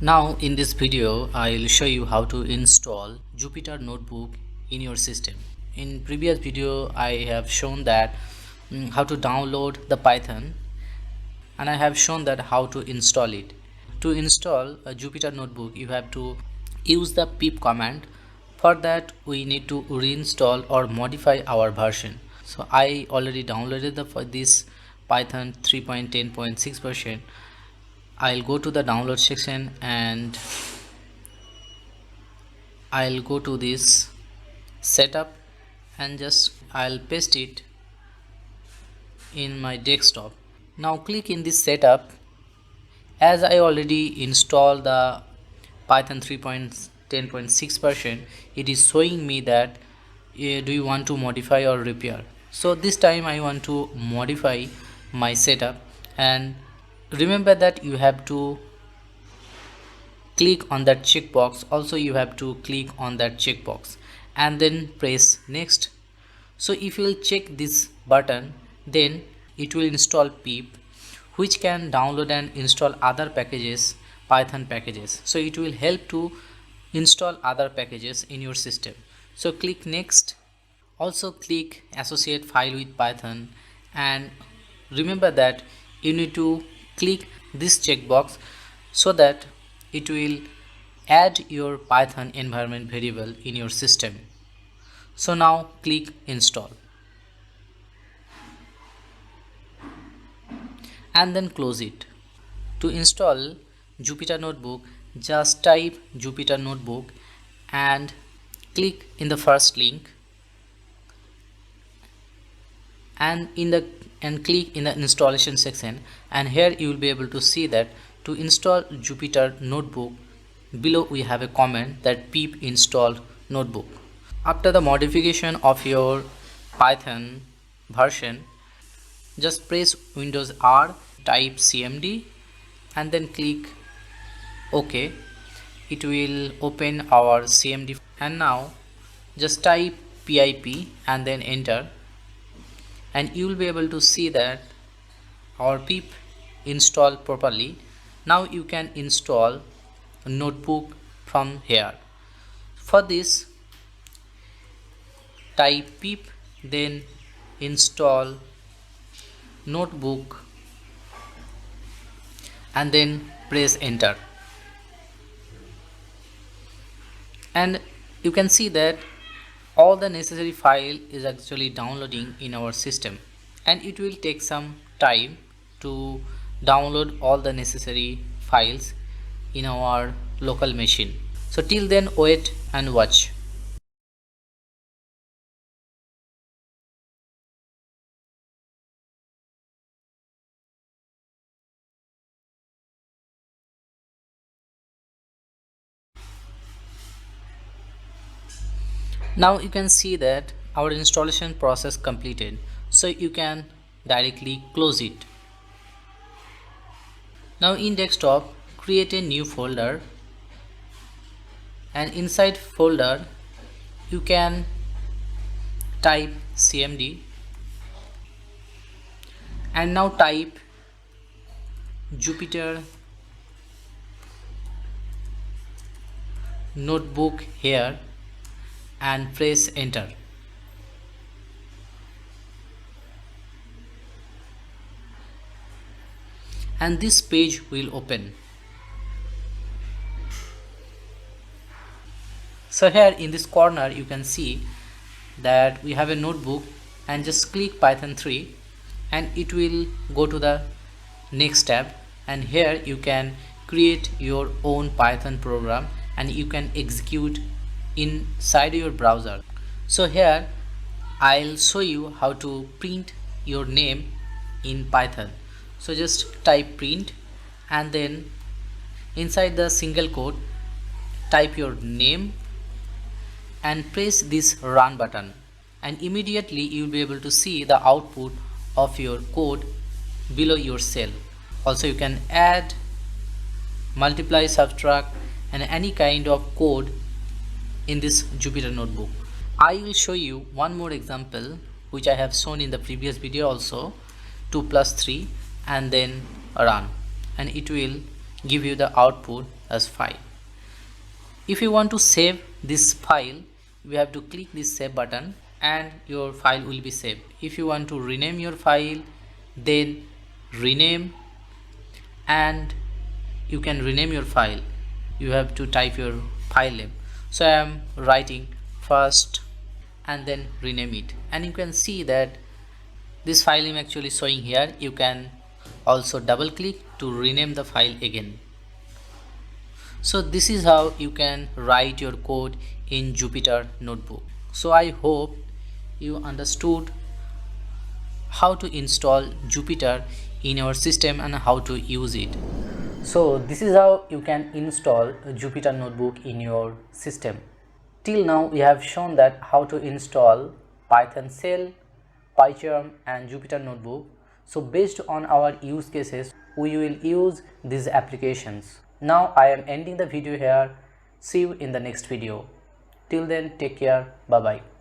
Now in this video I will show you how to install Jupyter notebook in your system. In previous video I have shown that how to download the Python, and I have shown that how to install it. To install a Jupyter notebook you have to use the pip command. For that we need to reinstall or modify our version. So I already downloaded for this Python 3.10.6 version. I'll go to the download section and I'll go to this setup and just I'll paste it in my desktop. Now click in this setup. As I already installed the Python 3.10.6 version, it is showing me that do you want to modify or repair. So this time I want to modify my setup, and remember that you have to click on that checkbox. Also you have to click on that checkbox and then press next. So if you will check this button, then it will install pip, which can download and install other packages, Python packages. So it will help to install other packages in your system. So click next. Also click associate file with Python, and remember that you need to click this checkbox so that it will add your Python environment variable in your system. So now click install and then close it. To install Jupyter notebook, just type Jupyter notebook and click in the first link and click in the installation section, and here you will be able to see that to install Jupyter notebook, below we have a comment that pip install notebook. After the modification of your Python version, just press Windows R, type cmd and then click OK. It will open our cmd, and now just type pip and then enter, and you will be able to see that our pip installed properly. Now you can install a notebook from here. For this, type pip then install notebook and then press enter, and you can see that all the necessary file is actually downloading in our system, and it will take some time to download all the necessary files in our local machine. So till then wait and watch. Now you can see that our installation process completed, so you can directly close it. Now in desktop, create a new folder, and inside folder you can type cmd and now type Jupyter notebook here and press enter. And this page will open. So here in this corner you can see that we have a notebook, and just click Python 3 and it will go to the next tab, and here you can create your own Python program and you can execute inside your browser. So here I'll show you how to print your name in Python. So just type print and then inside the single quote type your name and press this run button, and immediately you will be able to see the output of your code below your cell. Also you can add, multiply, subtract and any kind of code in this Jupyter notebook. I will show you one more example which I have shown in the previous video also. 2 plus 3 and then run, and it will give you the output as file. If you want to save this file, you have to click this save button and your file will be saved. If you want to rename your file, then rename, and you can rename your file. You have to type your file name. So I am writing first and then rename it, and you can see that this file name actually showing here. You can also double click to rename the file again. So this is how you can write your code in Jupyter Notebook. So I hope you understood how to install Jupyter in your system and how to use it. So this is how you can install Jupyter Notebook in your system. Till now we have shown that how to install Python shell, PyCharm and Jupyter Notebook. So based on our use cases, we will use these applications. Now I am ending the video here. See you in the next video. Till then, take care. Bye bye.